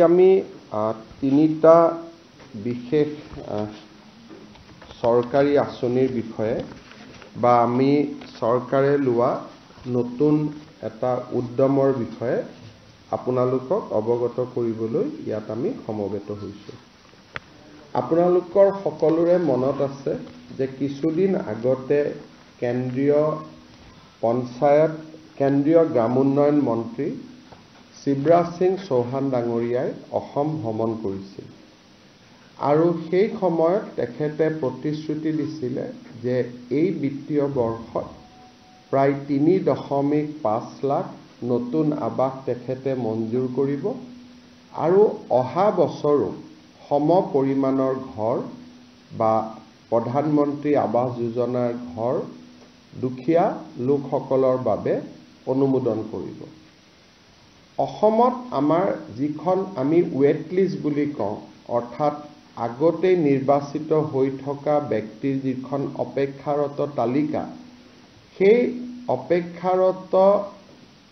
আমি তিনিটা বিশেষ সৰকাৰি আঁচনিৰ বিষয়ে বা আমি চৰকাৰে লোৱা নতুন এটা উদ্যমৰ বিষয়ে আপোনালোকক অৱগত কৰিবলৈ ইয়াত আমি সমবেত হৈছোঁ। আপোনালোকৰ সকলোৰে মনত আছে যে কিছুদিন আগতে কেন্দ্ৰীয় গ্ৰাম উন্নয়ন মন্ত্ৰী শিৱৰাজ সিং চৌহান ডাঙৰীয়াই অসম ভ্ৰমণ কৰিছিল আৰু সেই সময়ত তেখেতে প্ৰতিশ্ৰুতি দিছিলে যে এই বিত্তীয় বৰ্ষত প্ৰায় 3.5 লাখ নতুন আৱাস তেখেতে মঞ্জুৰ কৰিব আৰু অহা বছৰো সম পৰিমাণৰ ঘৰ বা প্ৰধানমন্ত্ৰী আৱাস যোজনাৰ ঘৰ দুখীয়া লোকসকলৰ বাবে অনুমোদন কৰিব। অসমত আমাৰ যিখন আমি ৱেট লিষ্ট বুলি কওঁ, অৰ্থাৎ আগতে নিৰ্বাচিত হৈ থকা ব্যক্তিৰ যিখন অপেক্ষাৰত তালিকা, সেই অপেক্ষাৰত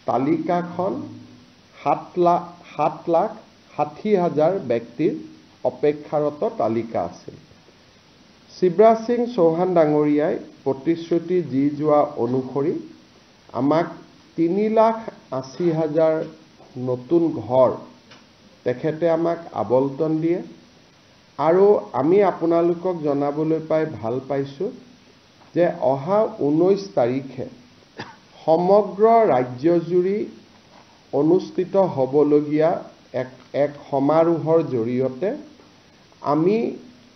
তালিকাখন 7,60,000 ব্যক্তিৰ অপেক্ষাৰত তালিকা আছিল। শিৱৰাজ সিং চৌহান ডাঙৰীয়াই প্ৰতিশ্ৰুতি দি যোৱা অনুসৰি আমাক 3,80,000 নতুন ঘৰ তেখেতে আমাক আবণ্টন দিয়ে আৰু আমি আপোনালোকক জনাবলৈ পাই ভাল পাইছোঁ যে অহা 19 তাৰিখে সমগ্ৰ ৰাজ্যজুৰি অনুষ্ঠিত হ'বলগীয়া এক সমাৰোহৰ জৰিয়তে আমি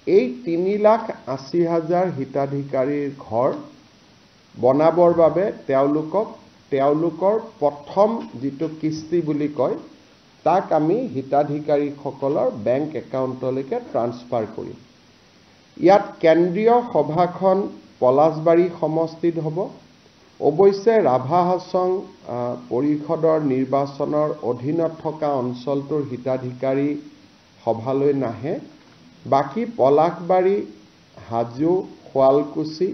এই 3,80,000 হিতাধিকাৰীৰ ঘৰ বনাবৰ বাবে তেওঁলোকৰ প্ৰথম যিটো কিস্তি বুলি কয় তাক আমি হিতাধিকাৰীসকলৰ বেংক একাউণ্টলৈকে ট্ৰান্সফাৰ কৰিম। ইয়াত কেন্দ্ৰীয় সভাখন পলাশবাৰী সমষ্টিত হ'ব। অৱশ্যে ৰাভা হাছং পৰিষদৰ নিৰ্বাচনৰ অধীনত থকা অঞ্চলটোৰ হিতাধিকাৰী সভালৈ নাহে। বাকী পলাশবাৰী, হাজো, শুৱালকুছি,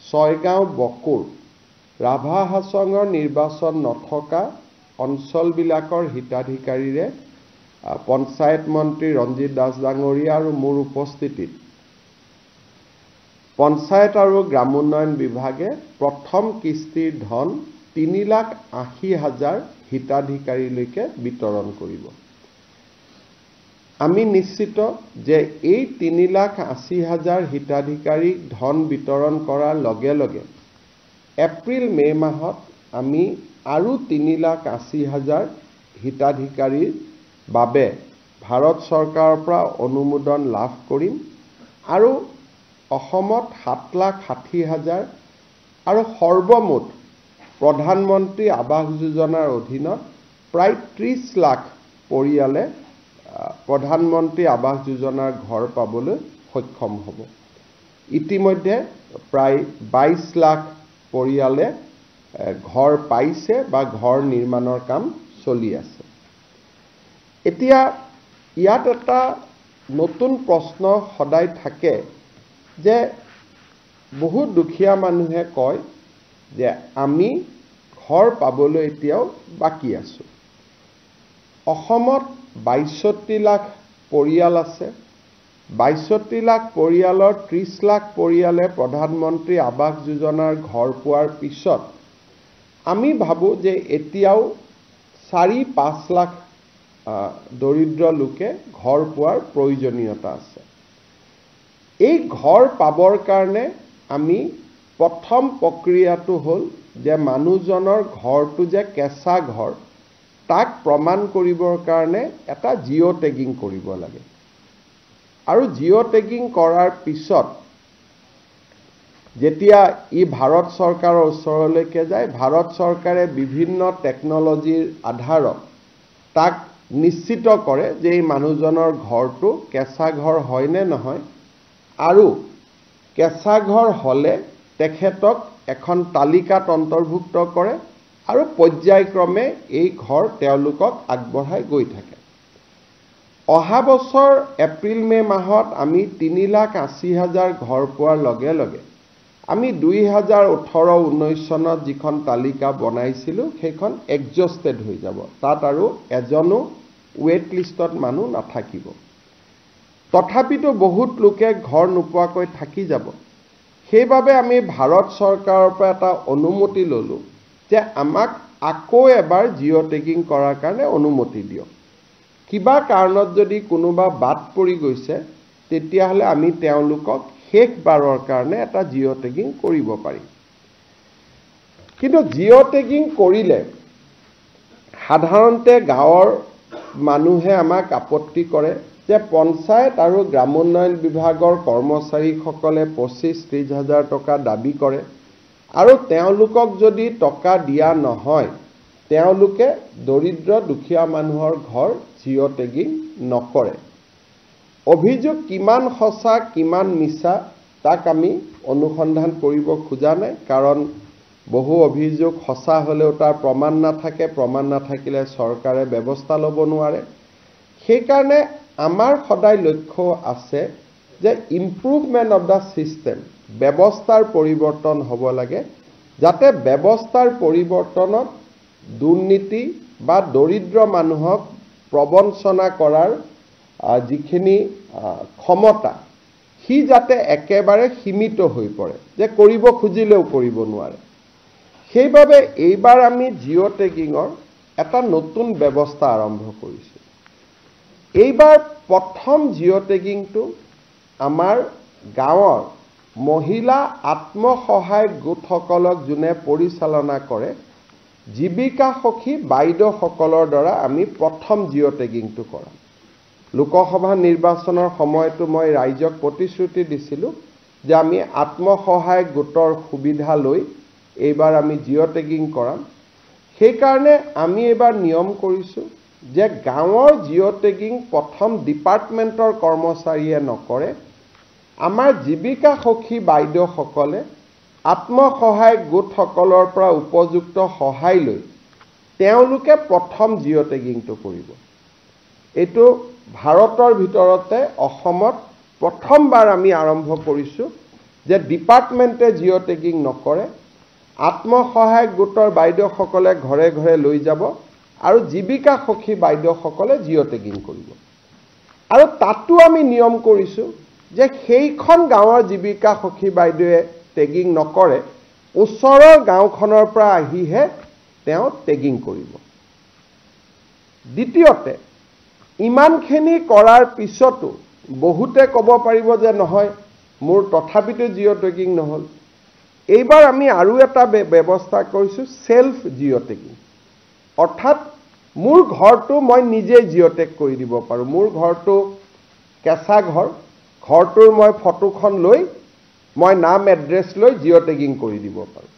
ছয়গাঁও, বকুৰ, ৰাভা হাছঙৰ নিৰ্বাচন নথকা অঞ্চলবিলাকৰ হিতাধিকাৰীৰে পঞ্চায়ত মন্ত্ৰী ৰঞ্জিত দাস ডাঙৰীয়া আৰু মোৰ উপস্থিতিত পঞ্চায়ত আৰু গ্ৰাম উন্নয়ন বিভাগে প্ৰথম কিস্তিৰ ধন 3,80,000 হিতাধিকাৰীলৈকে বিতৰণ কৰিব। আমি নিশ্চিত যে এই 3,80,000 হিতাধিকাৰীক ধন বিতৰণ কৰাৰ লগে লগে এপ্ৰিল-মে মাহত আমি আৰু 3,80,000 হিতাধিকাৰীৰ বাবে ভাৰত চৰকাৰৰ পৰা অনুমোদন লাভ কৰিম আৰু অসমত 7,60,000 আৰু সৰ্বমুঠ প্ৰধানমন্ত্ৰী আৱাস যোজনাৰ অধীনত প্ৰায় 30 লাখ পৰিয়ালে প্ৰধানমন্ত্ৰী আৱাস যোজনাৰ ঘৰ পাবলৈ সক্ষম হ'ব। ইতিমধ্যে প্ৰায় 22 লাখ পৰিয়ালে ঘৰ পাইছে বা ঘৰ নিৰ্মাণৰ কাম চলি আছে। এতিয়া ইয়াত এটা নতুন প্ৰশ্ন সদায় থাকে যে বহুত দুখীয়া মানুহে কয় যে আমি ঘৰ পাবলৈ এতিয়াও বাকী আছোঁ। অসমত 62 লাখ পৰিয়াল আছে। 62 লাখ পৰিয়ালৰ 30 লাখ পৰিয়ালে প্ৰধানমন্ত্ৰী আৱাস যোজনাৰ ঘৰ পোৱাৰ পিছত আমি ভাবোঁ যে এতিয়াও 4-5 লাখ দৰিদ্ৰ লোকে ঘৰ পোৱাৰ প্ৰয়োজনীয়তা আছে। এই ঘৰ পাবৰ কাৰণে আমি প্ৰথম প্ৰক্ৰিয়াটো হ'ল যে মানুহজনৰ ঘৰটো যে কেঁচা ঘৰ তাক প্ৰমাণ কৰিবৰ কাৰণে এটা জিঅ' টেগিং কৰিব লাগে আৰু জিঅ' টেগিং কৰাৰ পিছত যেতিয়া ই ভাৰত চৰকাৰৰ ওচৰলৈকে যায়, ভাৰত চৰকাৰে বিভিন্ন টেকনলজিৰ আধাৰত তাক নিশ্চিত কৰে যে এই মানুহজনৰ ঘৰটো কেঁচা ঘৰ হয় নে নহয় আৰু কেঁচা ঘৰ হ'লে তেখেতক এখন তালিকাত অন্তৰ্ভুক্ত কৰে আৰু পৰ্যায়ক্ৰমে এই ঘৰ তেওঁলোকক আগবঢ়াই গৈ থাকে। অহা বছৰ এপ্ৰিল-মে মাহত আমি 3,80,000 ঘৰ পোৱাৰ লগে লগে আমি 2018-19 চনত যিখন তালিকা বনাইছিলোঁ সেইখন এডজাষ্টেড হৈ যাব। তাত আৰু এজনো ৱেইট লিষ্টত মানুহ নাথাকিব। তথাপিতো বহুত লোকে ঘৰ নোপোৱাকৈ থাকি যাব। সেইবাবে আমি ভাৰত চৰকাৰৰ পৰা এটা অনুমতি ল'লো যে আমাক আকৌ এবাৰ জিঅ' টেগিং কৰাৰ কাৰণে অনুমতি দিয়ক। কিবা কাৰণত যদি কোনোবা বাদ পৰি গৈছে তেতিয়াহ'লে আমি তেওঁলোকক শেষবাৰৰ কাৰণে এটা জিঅ' টেগিং কৰিব পাৰিম। কিন্তু জিঅ' টেগিং কৰিলে সাধাৰণতে গাঁৱৰ মানুহে আমাক আপত্তি কৰে যে পঞ্চায়ত আৰু গ্ৰামোন্নয়ন বিভাগৰ কৰ্মচাৰীসকলে 25-30 হাজাৰ টকা দাবী কৰে আৰু তেওঁলোকক যদি টকা দিয়া নহয় তেওঁলোকে দৰিদ্ৰ দুখীয়া মানুহৰ ঘৰ জিঅ' টেগিং নকৰে। অভিযোগ কিমান সঁচা কিমান মিছা তাক আমি অনুসন্ধান কৰিব খোজা নাই, কাৰণ বহু অভিযোগ সঁচা হ'লেও তাৰ প্ৰমাণ নাথাকে, প্ৰমাণ নাথাকিলে চৰকাৰে ব্যৱস্থা ল'ব নোৱাৰে। সেইকাৰণে আমাৰ সদায় লক্ষ্য আছে যে ইম্প্ৰুভমেণ্ট অফ দ্য ছিষ্টেম, ব্যৱস্থাৰ পৰিৱৰ্তন হ'ব লাগে, যাতে ব্যৱস্থাৰ পৰিৱৰ্তনত দুৰ্নীতি বা দৰিদ্ৰ মানুহক প্ৰবঞ্চনা কৰাৰ যিখিনি ক্ষমতা সি যাতে একেবাৰে সীমিত হৈ পৰে, যে কৰিব খুজিলেও কৰিব নোৱাৰে। সেইবাবে এইবাৰ আমি জিঅ' টেগিঙৰ এটা নতুন ব্যৱস্থা আৰম্ভ কৰিছোঁ। এইবাৰ প্ৰথম জিঅ' টেগিংটো আমাৰ গাঁৱৰ মহিলা আত্মসহায়ক গোটসকলক যোনে পৰিচালনা কৰে জীৱিকা সখী বাইদেউসকলৰ দ্বাৰা আমি প্ৰথম জিঅ' টেগিংটো কৰাম। লোকসভা নিৰ্বাচনৰ সময়তো মই ৰাইজক প্ৰতিশ্ৰুতি দিছিলোঁ যে আমি আত্মসহায়ক গোটৰ সুবিধা লৈ এইবাৰ আমি জিঅ' টেগিং কৰাম। সেইকাৰণে আমি এইবাৰ নিয়ম কৰিছোঁ যে গাঁৱৰ জিঅ' টেগিং প্ৰথম ডিপাৰ্টমেণ্টৰ কৰ্মচাৰীয়ে নকৰে, আমাৰ জীৱিকা সখী বাইদেউসকলে আত্মসহায়ক গোটসকলৰ পৰা উপযুক্ত সহায় লৈ তেওঁলোকে প্ৰথম জিঅ' টেগিংটো কৰিব। এইটো ভাৰতৰ ভিতৰতে অসমত প্ৰথমবাৰ আমি আৰম্ভ কৰিছোঁ যে ডিপাৰ্টমেণ্টে জিঅ' টেগিং নকৰে, আত্মসহায়ক গোটৰ বাইদেউসকলে ঘৰে ঘৰে লৈ যাব আৰু জীৱিকা সখী বাইদেউসকলে জিঅ' টেগিং কৰিব। আৰু তাতো আমি নিয়ম কৰিছোঁ যে সেইখন গাঁৱৰ জীৱিকা সখী বাইদেৱে টেগিং নকৰে, ওচৰৰ গাঁওখনৰ পৰা আহিহে তেওঁ টেগিং কৰিব। দ্বিতীয়তে, ইমানখিনি কৰাৰ পিছতো বহুতে ক'ব পাৰিব যে নহয় মোৰ তথাপিতো জিঅ' টেগিং নহ'ল। এইবাৰ আমি আৰু এটা ব্যৱস্থা কৰিছোঁ সেলফ জিঅ' টেগিং, অৰ্থাৎ মোৰ ঘৰটো মই নিজে জিঅ' টেগ কৰি দিব পাৰোঁ। মোৰ ঘৰটো কেঁচা ঘৰ, ঘৰটোৰ মই ফটোখন লৈ মই নাম এড্ৰেছ লৈ জিঅ' টেগিং কৰি দিব পাৰোঁ।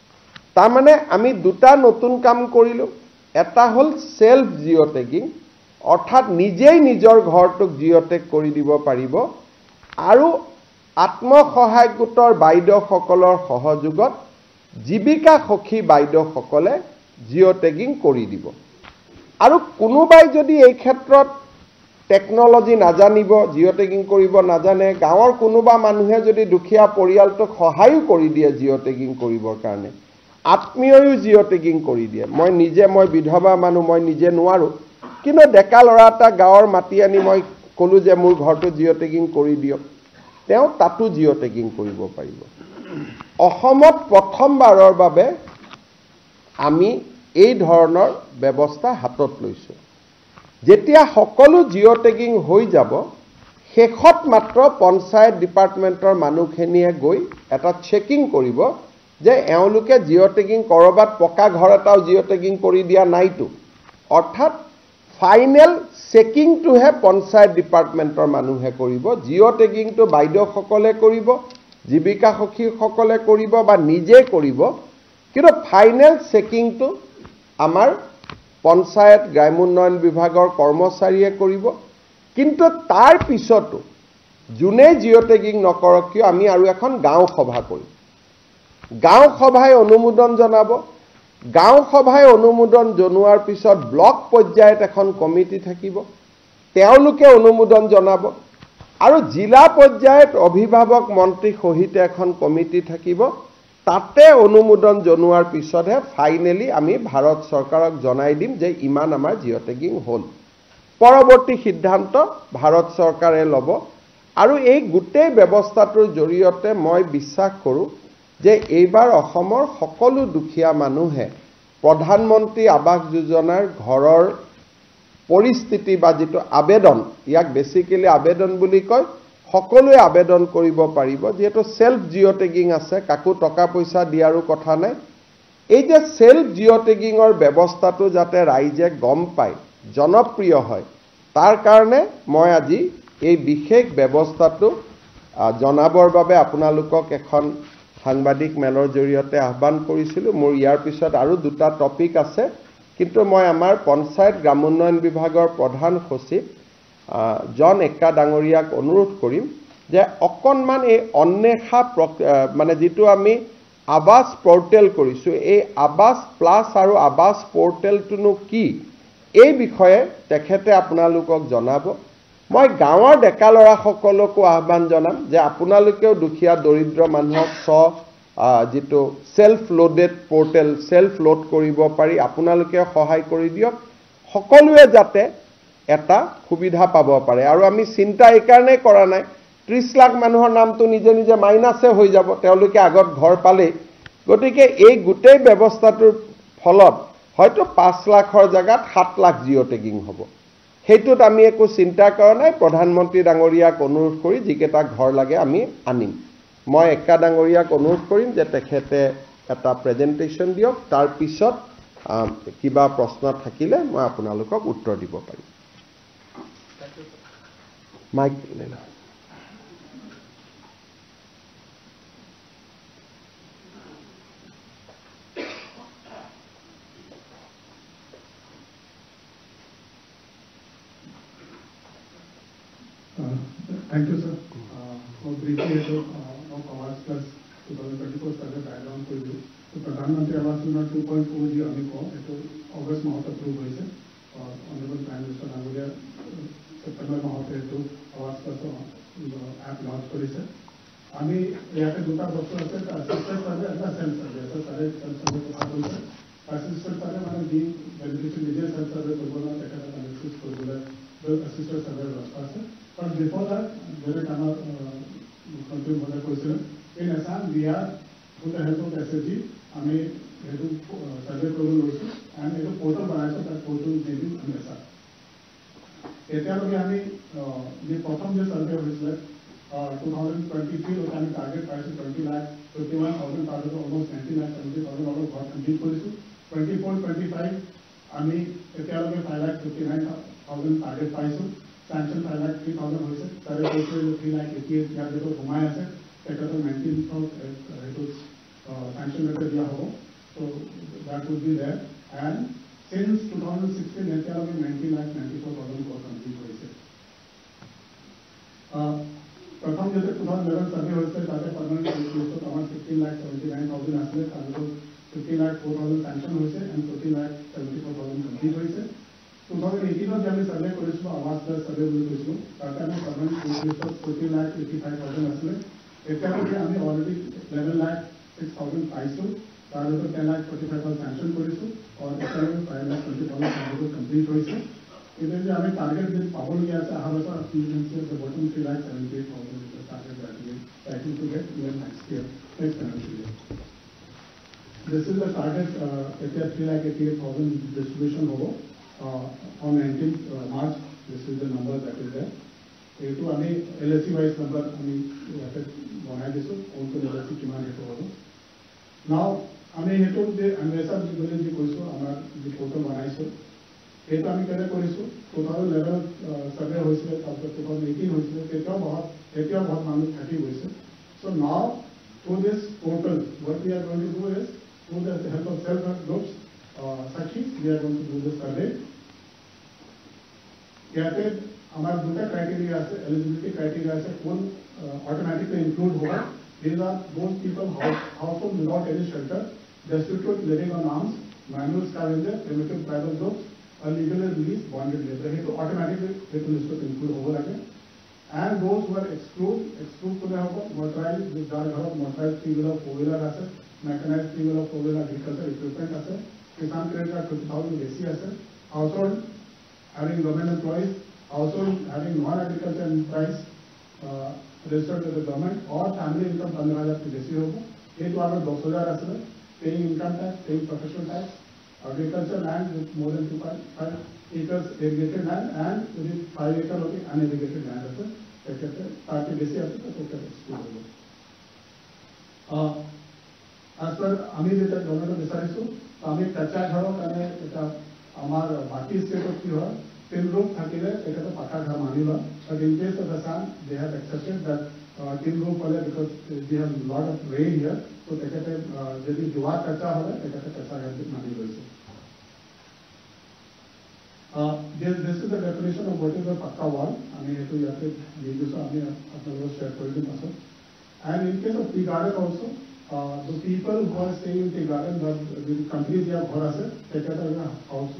তাৰমানে আমি দুটা নতুন কাম কৰিলোঁ। এটা হ'ল সেলফ জিঅ' টেগিং, অৰ্থাৎ নিজেই নিজৰ ঘৰটোক জিঅ' টেগ কৰি দিব পাৰিব, আৰু আত্মসহায়ক গোটৰ বাইদেউসকলৰ সহযোগত জীৱিকা সখী বাইদেউসকলে জিঅ' টেগিং কৰি দিব। আৰু কোনোবাই যদি এই ক্ষেত্ৰত টেকন'লজি নাজানিব, জিঅ' টেগিং কৰিব নাজানে, গাঁৱৰ কোনোবা মানুহে যদি দুখীয়া পৰিয়ালটোক সহায়ো কৰি দিয়ে জিঅ' টেগিং কৰিবৰ কাৰণে, আত্মীয়ও জিঅ' টেগিং কৰি দিয়ে। মই বিধৱা মানুহ, মই নিজে নোৱাৰোঁ, কিন্তু ডেকা ল'ৰা এটা গাঁৱৰ মাতি আনি মই ক'লোঁ যে মোৰ ঘৰটো জিঅ' টেগিং কৰি দিয়ক, তেওঁ তাতো জিঅ' টেগিং কৰিব পাৰিব। অসমত প্ৰথমবাৰৰ বাবে আমি এই ধৰণৰ ব্যৱস্থা হাতত লৈছোঁ। যেতিয়া সকলো জিঅ' টেগিং হৈ যাব, শেষত মাত্ৰ পঞ্চায়ত ডিপাৰ্টমেণ্টৰ মানুহখিনিয়ে গৈ এটা চেকিং কৰিব যে এওঁলোকে জিঅ' টেগিং ক'ৰবাত পকা ঘৰ এটাও জিঅ' টেগিং কৰি দিয়া নাইতো। অৰ্থাৎ ফাইনেল চেকিংটোহে পঞ্চায়ত ডিপাৰ্টমেণ্টৰ মানুহে কৰিব। জিঅ' টেগিংটো বাইদেউসকলে কৰিব, জীৱিকা সখীসকলে কৰিব বা নিজে কৰিব, কিন্তু ফাইনেল চেকিংটো আমাৰ পঞ্চায়ত গ্ৰামোন্নয়ন বিভাগৰ কৰ্মচাৰীয়ে কৰিব। কিন্তু তাৰ পিছতো যোনে জিঅ' টেগিং নকৰক কিয় আমি আৰু এখন গাঁও সভা কৰিম। গাঁও সভাই অনুমোদন জনাব, গাঁও সভাই অনুমোদন জনোৱাৰ পিছত ব্লক পৰ্যায়ত এখন কমিটি থাকিব, তেওঁলোকে অনুমোদন জনাব, আৰু জিলা পৰ্যায়ত অভিভাৱক মন্ত্ৰী সহিত এখন কমিটি থাকিব। তাতে অনুমোদন জনোৱাৰ পিছতহে ফাইনেলি আমি ভাৰত চৰকাৰক জনাই দিম যে ইমান আমাৰ জিঅ' টেগিং হ'ল। পৰৱৰ্তী সিদ্ধান্ত ভাৰত চৰকাৰে ল'ব আৰু এই গোটেই ব্যৱস্থাটোৰ জৰিয়তে মই বিশ্বাস কৰোঁ যে এইবাৰ অসমৰ সকলো দুখীয়া মানুহে প্ৰধানমন্ত্ৰী আৱাস যোজনাৰ ঘৰৰ পৰিস্থিতি বা যিটো আবেদন ইয়াক বেসিক্যালি আবেদন বুলি কয় সকলোৱে আবেদন কৰিব পাৰিব যেহেতু সেলফ জিঅ টেগিং আছে কাকো টকা পইচা দিয়াৰো কথা নাই এই যে সেলফ জিঅ টেগিংৰ ব্যৱস্থাটো যাতে ৰাইজে গম পায় জনপ্ৰিয় হয় তাৰ কাৰণে মই আজি এই বিশেষ ব্যৱস্থাটো জনাবৰ বাবে আপোনালোকক এখন সাংবাদিক মেলৰ জৰিয়তে আহ্বান কৰিছিলোঁ মোৰ ইয়াৰ পিছত আৰু দুটা টপিক আছে কিন্তু মই আমাৰ পঞ্চায়ত গ্ৰামোন্নয়ন বিভাগৰ প্ৰধান সচিব জন এক্কা ডাঙৰীয়াক অনুৰোধ কৰিম যে অকণমান এই অন্বেষা মানে যিটো আমি আৱাস পোৰ্টেল কৰিছো এই আৱাস প্লাস আৰু আৱাস পোৰ্টেলটোনো কি এই বিষয়ে তেখেতে আপোনালোকক জনাব মই গাঁৱৰ ডেকা লৰাসকলকো আহ্বান জনাম যে আপোনালোকেও দুখীয়া দৰিদ্ৰ মানুহক যেটো self loaded portal self load কৰিব পাৰি আপোনালোকে সহায় কৰি দিয়ক সকলোৱে যাতে এটা সুবিধা পাব পাৰে আৰু আমি চিন্তা এই কাৰণে কৰা নাই 30 লাখ মানুহৰ নামটো নিজে নিজে মাইনাসে হৈ যাব তেওঁলোকে আগত ঘৰ পালে গতিকে এই গোটেই ব্যৱস্থাটোৰ ফলত হয়তো 5 লাখৰ জায়গাত 7 লাখ জিঅ টেগিং হ'ব হেতুত আমি একো চিন্তা কৰা নাই প্ৰধানমন্ত্ৰী ডাঙৰীয়াক অনুৰোধ কৰি যিকেটা ঘৰ লাগে আমি আনিম মই এক্কা ডাঙৰীয়াক অনুৰোধ কৰিম যে তেখেতে এটা প্ৰেজেন্টেচন দিয়ক তাৰ পিছত কিবা প্ৰশ্ন থাকিলে মই আপোনালোকক উত্তৰ দিব পাৰিম মাইক লেলা Thank you, sir. For briefly, of Awas Plus 2024 survey background for you. So, Pradhanmantri Awas Yojana 2.0 ji ami ko eto August mahat approve hoise aur honorable Prime Minister Dangoria September mahat eto Awas Plus app launch korise. Ami yate duta bostu ase assistant survey eta self survey survey কথা বলছে assistant survey মানে দি beneficiary নিজে self survey করব না এটা analysis করব না assistant survey ব্যবস্থা আছে But before that, there is another country mother question. In Assam, we are, with the help of SSG, we have to survey program also, and we have a portal बनाया that portal may be in Assam. एतिहास में हमें ये प्रथम जो survey हुई है 2023 और हमें target price 20 lakh 51,000 target almost 90 lakh 70,000 और बहुत complete करी सु 24-25 हमें एतिहास में 5,59,000 target price sanction 5,03,000 होइसे सारे पैसे 3,88,000 या जो घुमाया से टेका तो 19,000 sanction लेकर दिया हो so that would be there and since 2016 एतिहास में 90,94,000 को कंप्लीट होइसे प्रथम जैसे 2011 सर्वे होइसे ताते परमानेंट होइसे तो तमाम 15,79,000 असले ताते 15,04,000 sanction होइसे and 15,74,000 कंप्लीट होइसे 2018 में जब सर्वे करिसलो आवास प्लस सर्वे बोली करिसलो ताते हमें परमानेंट होइसे 14,85,000 असले एतिहास में हमें ऑलरेडी 11,06,000 पाइसो ताते तो 10,45,000 sanction करिसलो और एतिहास में 5,20,000 कंप्लीट होइसे इधर जो हमें टारगेट दिन पाबल गया था हर वर्ष application say bottom 3,78,000 target that is likely to get even next year next financial year this is the target at 3,88,000 distribution होगा on 19th March this is the number that is there ये तो हमें LSC wise number हमें यहाँ पे बनाए दिसो उनको LSC किमान है तो होगा now हमें ये तो जे अन्वेषण जी बोले जी कोई सो हमारा जो फोटो बनाए सो ये तो हमें कहते कोई सो 2011 सर्वे हुई से तब तक 2018 हुई से ये तो बहुत मामले 30 हुई से so now through this portal what we are going to do is through the help of self-help groups Sakshi we are going to do the survey यहाँ पे हमारा दूसरा क्राइटेरिया से एलिजिबिलिटी क्राइटेरिया से कौन ऑटोमेटिकली इंक्लूड होगा these are those people household without any shelter destitute living on alms manual scavenger primitive tribal groups illegally released bonded labor ये तो automatically एक list में इंक्लूड होगा लगे and those who are exclude को होगा motorized jar घर motorized 3-wheeler 4-wheeler asset mechanized 3-wheeler 4-wheeler agriculture equipment asset किसान credit card 50,000 AC asset household having government employees, household having non-agriculture enterprise registered with the government, or family income 15,000 के बेसी होगा, ये तो आगे 10,000 असर, paying income tax, paying professional tax, agriculture land with more than 2.5 acres irrigated land and within 5 acre होगी unirrigated land असर, कहते हैं ताकि बेसी असर तो क्या exclude होगा. As per আমি যেটা গভর্নমেন্ট বিচাৰিছো আমি কাঁচা ঘৰৰ কাৰণে এটা আমাৰ বাকি ষ্টেটত কি হয় 3 room থাকিলে এটা পাকা ঘৰ মানি লয় but in case of Assam they have accepted that 3 room হলে because we have lot of rain here so তেখেতে যদি দুৱাৰ কাঁচা হলে তেখেতে কাঁচা ঘৰ মানি লৈছে. This is the definition of what is a pakka wall. আমি এইটো ইয়াতে দি দিছো আমি আপোনালোকক শ্বেয়াৰ কৰি দিম পাছত. And in case of tea garden also, the people who are staying in tea garden, the companies have ghor ase, tekhete house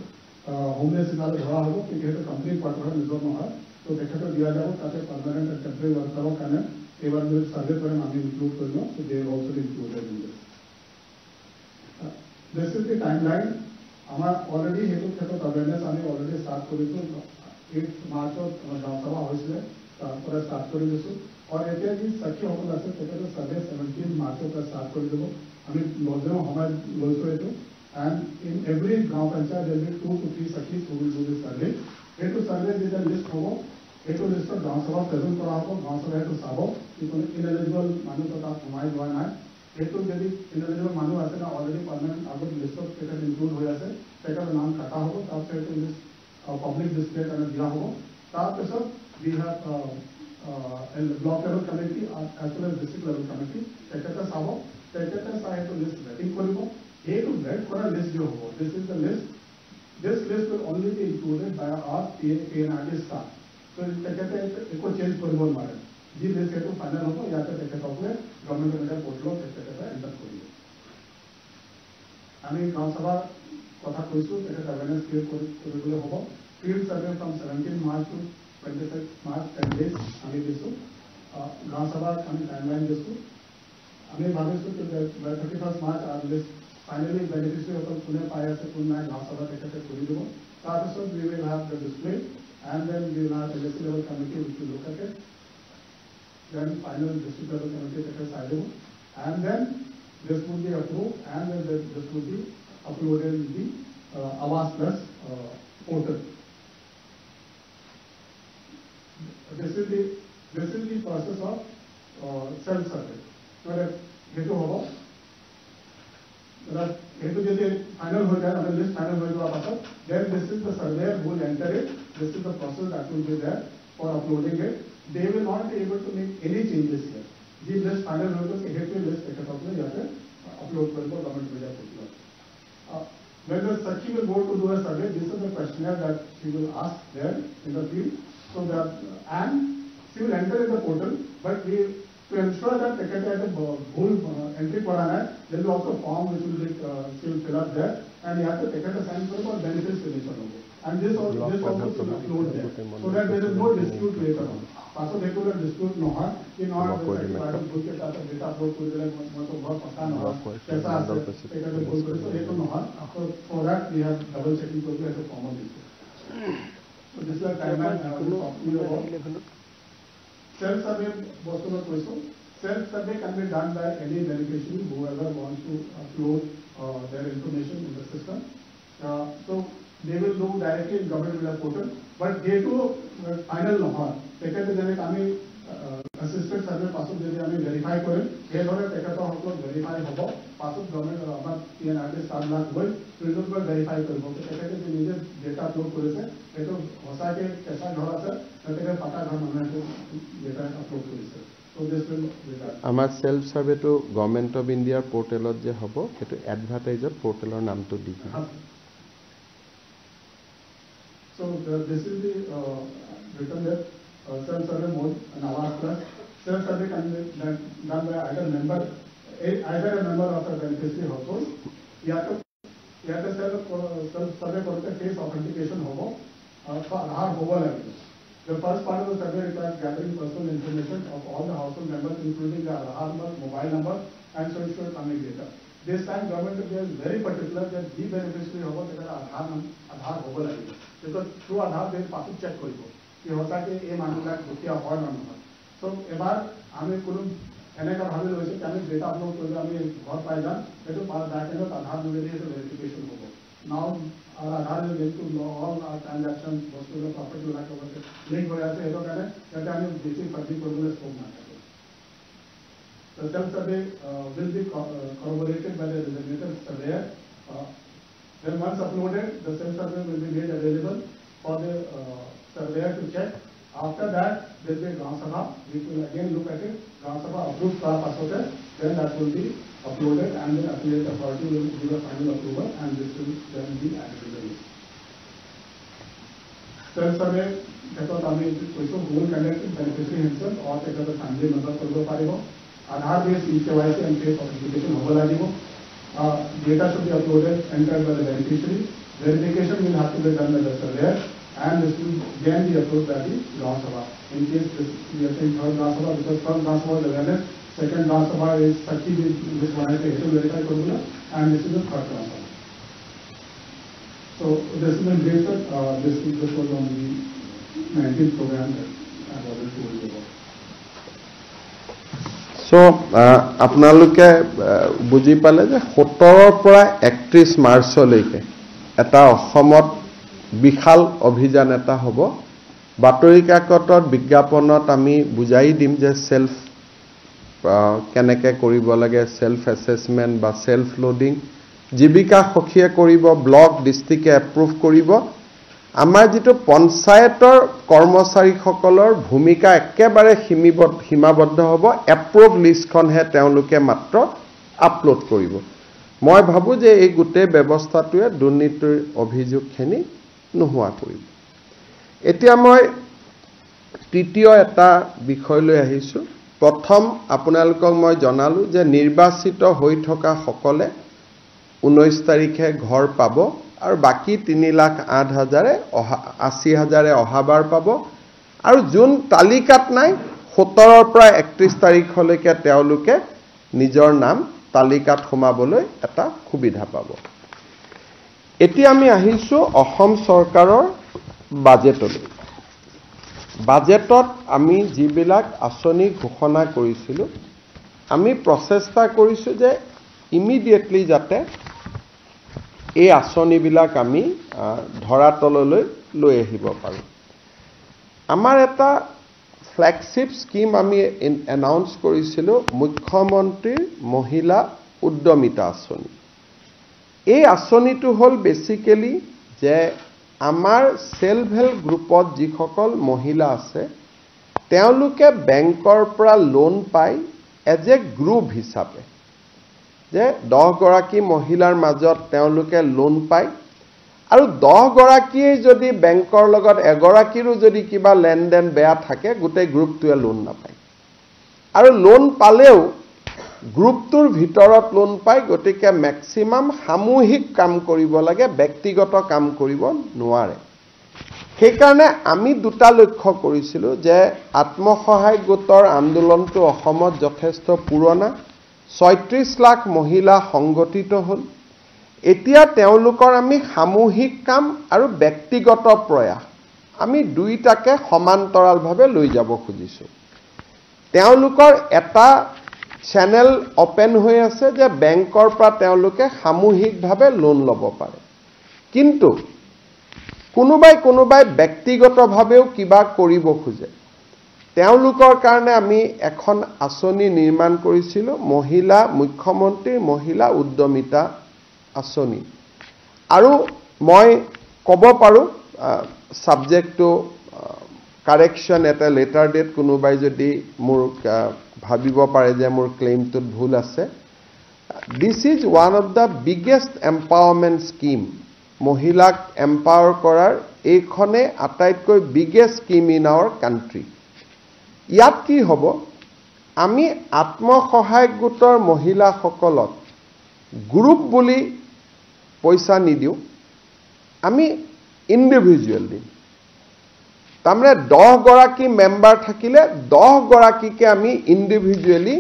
homeless hisare dhora hobo, tekhete company quarter nizor nohar, to tekhete diya jabo tate permanent and temporary worker kane ebar with survey kore ami include korbo, so they are also included in this. This is the timeline. Amar already hetu khetot awareness ami already start korisu 8th March of Gaon Sabha hoisile, tarpore start kori disu. और এতিয়া কি সাক্ষী সকল আছে তেখেতে survey 17 মাৰ্চৰ পৰা start কৰি দিব. আমি লজেও সময় লৈছোঁ এইটো এণ্ড ইন এভৰি গাঁও পঞ্চায়ত দেৰ 2 to 3 সাক্ষী চুবুল চুবুল সাৰ্ভে. এইটো সাৰ্ভে যেতিয়া লিষ্ট হ'ব এইটো লিষ্টত গাঁও সভা প্ৰেজেণ্ট কৰা হ'ব. গাঁও সভাই এইটো চাব কি কোনো ইনএলিজিবল মানুহ তাত সোমাই যোৱা নাই. এইটো যদি ইনএলিজিবল মানুহ আছে না অলৰেডি পাৰ্মানেণ্ট আগত লিষ্টত তেখেত ইনক্লুড হৈ আছে তেখেতৰ নাম কাটা হ'ব. তাৰপিছত এইটো লিষ্ট পাব্লিক ডিছপ্লে কাৰণে দিয়া হ'ব. তাৰপিছত we have and the block level committee as well as district level committee tekhete sabo tekhete sahe to list vetting koribo a to vet kora list jo hobo. This is the list. This list will only be included by our PNRD staff. So tekhete eko change koribo mare ji list to final hobo ya te tekhete opore government media portal tekhete enter koribo. Ami gaon sabha kotha koisu tekhete awareness create koribole hobo. Field survey from 17 March to 26 March 10 days আমি দিছো. গাঁও সভাত আমি timeline দিছো. আমি ভাবিছো যে 31 March আর list finally বেনিফিচিয়ারি কোনে পাই আছে কোন নাই গাঁও সভা তেখেতে কৰি দিব. তাৰপিছত we will have the display and then we will have the district level committee which will look at it. Then final district level committee তেখেতে চাই দিব and then this would be approved and then this would be uploaded in the Awas Plus portal. This is the process of self survey. मतलब हेतु होगा मतलब हेतु जैसे final हो जाए मतलब लिस्ट फाइनल हो जाए पास then this is the surveyor who will enter it. This is the process that will be there for uploading it. They will not be able to make any changes here. जी list final हो तो हेतु list एक अपने जाते upload कर दो government media portal. When the Sakhi will go to do a survey, this is the questionnaire that she will ask there in the field. So that and she will enter in the portal, but we to ensure that tekhete at bhul entry kora hai, there is also form which will be she will fill up there and yaha pe tekhete sign karo or benefits relation hobo and this also should upload there so that there is no dispute later on. Also there could dispute no hai ki no private group ke sath data upload kori dele matlab bahut pata no hai kaisa ase tekhete bhul kori so ek no hai. So for that we have double checking kori as a formal issue. So this is the timeline I was talking about. Self-survey also question. Self-survey can be done by any beneficiary whoever wants to upload their information in the system. So they will do directly in government media portal. But they too final no har. Tekhete jane kami assistant survey pasuk jodi ami verify kore. He dhore tekhete hoklo verify hobo. Pasuk government amar PNRD start lag hoy. Result par verify koribo. Tekhete je nije data upload korise. Eto hosa ke kaisa ghor ase. Tekhete pata ghor manai to data upload korise. So this will be that. Amar self survey to Government of India portalot je hobo. Eto advertiser portalor naam to di. So this is the written there. Self-survey mode and Awas Plus. Self-survey can be done by either a member of a beneficiary household. या तो self-survey करते face authentication होगा आधार होगा लगेगा. The first part of the survey requires gathering personal information of all the household members, including their Aadhaar number, mobile number, and social family data. This time, government of India is very particular that the beneficiary होगा तो Aadhaar होगा लगेगा. because through Aadhaar they পাছত check কৰিব কি হতাকে এই মানুহবিলাক দুখীয়া হয় না নহয় সো এবাৰ আমি কোনো এনেকা ভাবি লৈছো যে আমি ডেটা আপলোড কৰিলে আমি ঘৰ পাই যাম সেইটো ব্যাকএন্ডত আধাৰ যোগেদি সেইটো ভেৰিফিকেশ্যন হ'ব নাও আধাৰ যোগেদি অল ট্ৰানজাকশ্যন বস্তুৰ প্ৰপাৰ্টি লাগাবতে লিংক হৈ আছে সেইটো কাৰণে যাতে আমি বেছি পাৰ্টি কৰিবলৈ স্কোপ নাথাকে The self-survey will be corroborated by the designated surveyor. Then once uploaded, the self-survey will be made available for the surveyor to check. After that, there will be a Gram Sabha, which will again look at it. Gram Sabha approved for Pasote, then that will be uploaded and then affiliate authority will give a final approval and this will then be added to the list. Self-survey, because I mean, who will conduct it, beneficiary himself or take the family member for the paribo. Aadhaar based KYC and face authentication hobo lagibo. Data should be uploaded, entered by the beneficiary. Verification will have to be done by the surveyor, and this will then be approved by the Gram Sabha. In case we are saying third Gram Sabha, because first Gram Sabha is awareness, second Gram Sabha is Sakti, which one is the verify formula, and this is the third Gram Sabha. So this is based on this was on the 19th program that I was already told you about. So, আপোনালোকে বুজি পালে যে 17 পৰা 31 মাৰ্চলৈকে এটা অসমত বিশাল অভিযান এটা হ'ব বাতৰি কাকতত বিজ্ঞাপনত আমি বুজাই দিম যে সেলফ কেনেকৈ কৰিব লাগে সেলফ অ্যাসেসমেন্ট বা সেলফ লোডিং জীৱিকা সখীয়ে কৰিব ব্লক ডিস্ট্ৰিক্টে এপ্ৰুভ কৰিব আমাৰ যেটো পঞ্চায়তৰ কৰ্মচাৰীসকলৰ ভূমিকা একেবাৰে সীমাবদ্ধ হ'ব এপ্ৰুভ লিষ্টখনহে তেওঁলোকে মাত্ৰ আপলোড কৰিব মই ভাবো যে এই গোটেই ব্যৱস্থাটোৱে দুৰ্নীতিৰ অভিযোগখিনি নোহোৱা কৰিব এতিয়া মই তৃতীয় এটা বিষয় লৈ আহিছো প্ৰথম আপোনালোকক মই জনালো যে নিৰ্বাচিত হৈ থকা সকলে 19 তাৰিখে ঘৰ পাব আৰু বাকি 3,08,000 অহাবাৰ পাব আৰু জুন তালিকাত নাই 17 পৰা 31 তাৰিখলৈকে তেওঁলোকে নিজৰ নাম তালিকাত সোমাবলৈ এটা সুবিধা পাব এতিয়া আমি আহিছো অসম চৰকাৰৰ বাজেটলৈ বাজেটত আমি যিবিলাক আঁচনি ঘোষণা কৰিছিলো আমি প্ৰচেষ্টা কৰিছো যে ইমিডিয়েটলি যাতে এই আঁচনিবিলাক আমি ধৰাতললৈ লৈ আহিব পাৰো আমাৰ এটা ফ্ল্যাগশিপ স্কিম আমি এনাউন্স কৰিছিলো মুখ্যমন্ত্ৰীৰ মহিলা উদ্যমিতা আঁচনি এই আঁচনিটো হল বেসিক্যালি যে আমাৰ সেলফ হেল্প গ্ৰুপত যিসকল মহিলা আছে তেওঁলোকে বেংকৰ পৰা লোন পায় এজ এ গ্ৰুপ হিচাপে যে 10 গৰাকী মহিলাৰ মাজত তেওঁলোকে লোন পায় আৰু 10 গৰাকীয়ে যদি বেংকৰ লগত এগৰাকীৰো যদি কিবা লেনদেন বেয়া থাকে গোটেই গ্ৰুপটোৱে লোন নাপায় আৰু লোন পালেও গ্ৰুপটোৰ ভিতৰত লোন পায় গতিকে ম্যাক্সিমাম সামূহিক কাম কৰিব লাগে ব্যক্তিগত কাম কৰিব নোৱাৰে সেইকাৰণে আমি দুটা লক্ষ্য কৰিছিলো যে আত্মসহায়ক গোটৰ আন্দোলনটো অসমত যথেষ্ট পুৰণা 36 লাখ মহিলা সংগঠিত হল এতিয়া তেওঁলোকৰ আমি সামূহিক কাম আৰু ব্যক্তিগত প্ৰয়াস আমি দুইটাকে সমান্তৰালভাৱে লৈ যাব খুজিছো তেওঁলোকৰ এটা চ্যানেল ওপেন হৈ আছে যে বেংকৰ পৰা তেওঁলোকে সামূহিকভাৱে লোন ল'ব পাৰে কিন্তু কোনোবাই ব্যক্তিগতভাৱেও কিবা কৰিব খোজে তেওঁলোকৰ কাৰণে আমি এখন আঁচনি নিৰ্মাণ কৰিছিলো মহিলা মুখ্যমন্ত্ৰীৰ মহিলা উদ্যমিতা আঁচনি আৰু মই ক'ব পাৰো সাবজেক্টটো কাৰেকশন এটা লেটাৰ ডেট কোনোবাই যদি মোৰ ভাবিব পাৰে যে মোৰ ক্লেইমটোত ভুল আছে this is one of the biggest empowerment scheme মহিলাক এম্পাৱাৰ কৰাৰ এইখনে আটাইতকৈ biggest scheme in our country ইয়াত কি হ'ব আমি আত্মসহায়ক গোটৰ মহিলাসকলক গ্ৰুপ বুলি পইচা নিদিও আমি ইন্ডিভিজুৱেল দিম তামনে 10 গৰাকী মেম্বাৰ থাকিলে 10 গৰাকীকে আমি ইন্ডিভিজুৱেলি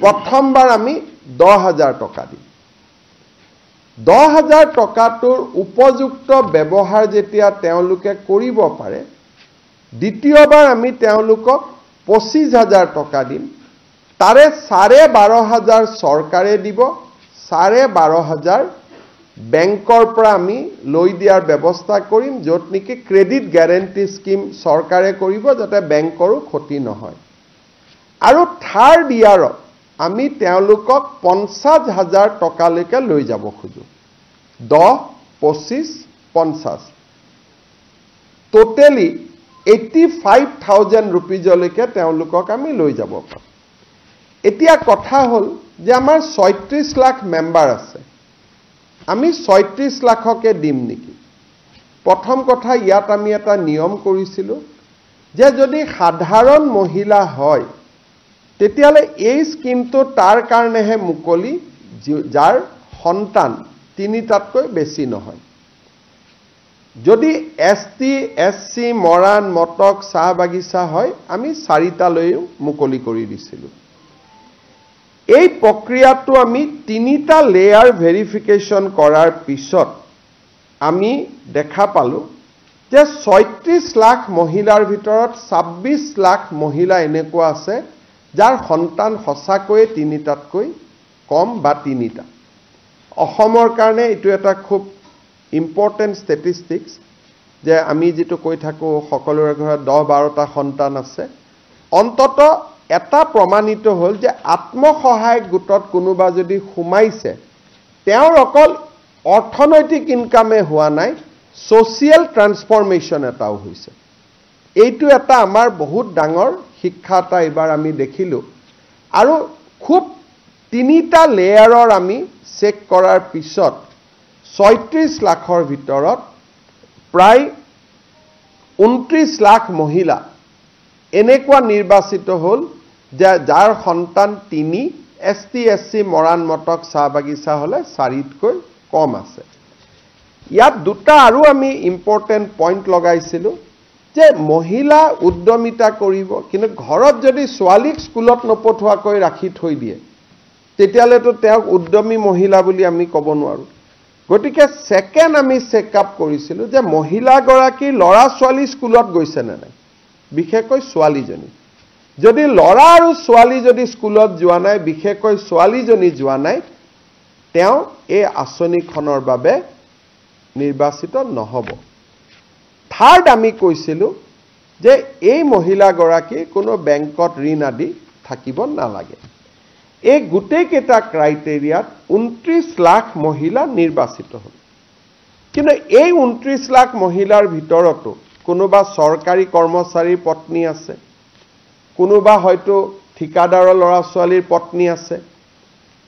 প্ৰথমবাৰ আমি 10,000 টকা দিম 10,000 টকাটোৰ উপযুক্ত ব্যৱহাৰ যেতিয়া তেওঁলোকে কৰিব পাৰে দ্বিতীয়বাৰ আমি তেওঁলোকক 25,000 টকা দিম তাৰে 12,500 চৰকাৰে দিব 12,500 বেংকৰ পৰা আমি লৈ দিয়াৰ ব্যৱস্থা কৰিম য'ত নেকি ক্ৰেডিট গ্যাৰান্টি স্কিম চৰকাৰে কৰিব যাতে বেংকৰো ক্ষতি নহয় আৰু থাৰ্ড ইয়াৰত আমি তেওঁলোকক 50,000 টকালৈকে লৈ যাব খোজো 10, 25, 50 টোটেলি 85,000 rupeesলৈকে তেওঁলোকক আমি লৈ যাব পাৰোঁ এতিয়া কথা হ'ল যে আমাৰ 36 লাখ মেম্বাৰ আছে আমি 36 লাখকে দিম নেকি প্ৰথম কথা ইয়াত আমি এটা নিয়ম কৰিছিলো যে যদি সাধাৰণ মহিলা হয় তেতিয়ালে এই স্কিমটো তাৰ কাৰণেহে মুকলি যাৰ সন্তান তিনিটাতকৈ বেছি নহয় যদি এসটি এসসি মৰাণ মটক চাহ বাগিচা হয় আমি 4টা লৈও মুকলি কৰি দিছিলো এই প্ৰক্ৰিয়াটো আমি 3টা লেয়াৰ ভেৰিফিকেশন কৰাৰ পিছত আমি দেখা পালো যে 36 লাখ মহিলাৰ ভিতৰত 26 লাখ মহিলা এনেকুৱা আছে যাৰ সন্তান সঁচাকৈ 3টাতকৈ কম বা 3টা অসমৰ কাৰণে এটো এটা খুব ইম্পৰ্টেন্ট ষ্টেটিষ্টিক্স যে আমি যেটো কৈ থাকো সকলোৰে ঘৰত 10-12টা সন্তান আছে অন্তত এটা প্ৰমাণিত হ'ল যে আত্মসহায়ক গোটত কোনোবা যদি সোমাইছে তেওঁৰ অকল অৰ্থনৈতিক ইনকামে হোৱা নাই সোশিয়াল ট্ৰান্সফৰমেশন এটাও হৈছে এইটো এটা আমাৰ বহুত ডাঙৰ শিক্ষা এটা এবাৰ আমি দেখিলো আৰু খুব 3টা লেয়াৰৰ আমি চেক কৰাৰ পিছত 36 লাখৰ ভিতৰত প্ৰায় 29 লাখ মহিলা এনেকুৱা নিৰ্বাচিত হ'ল যে যাৰ সন্তান 3 এসটি এসসি মৰাণ মটক চাহ বাগিচা হলে 4তকৈ কম আছে ইয়াত দুটা আৰু আমি ইম্পৰ্টেন্ট পইণ্ট লগাইছিলো যে মহিলা উদ্যমিতা কৰিব কিন্তু ঘৰত যদি ছোৱালীক স্কুলত নপঠোৱাকৈ ৰাখি থৈ দিয়ে তেতিয়ালেতো তেওঁক উদ্যমী মহিলা বুলি আমি ক'ব নোৱাৰো গতিকে সেকেন্ড আমি চেকআপ কৰিছিলো যে মহিলা গৰাকী লৰা ছোৱালী স্কুলত গৈছে নে নাই বিশেষকৈ ছোৱালীজনী যদি লৰা আৰু ছোৱালী যদি স্কুলত যোৱা নাই বিশেষকৈ ছোৱালীজনী যোৱা নাই তেওঁ এই আঁচনিখনৰ বাবে নিৰ্বাচিত নহব থাৰ্ড আমি কৈছিলো যে এই মহিলা গৰাকী কোনো বেংকত ঋণ আদি থাকিব নালাগে এই গোটেই কেটা ক্ৰাইটেৰিয়াত 29 লাখ মহিলা নিৰ্বাচিত হ'ল কিন্তু এই 29 লাখ মহিলাৰ ভিতৰতো কোনোবা সৰকাৰী কৰ্মচাৰীৰ পত্নী আছে কোনোবা হয়তো ঠিকাদাৰৰ ল'ৰা ছোৱালীৰ পত্নী আছে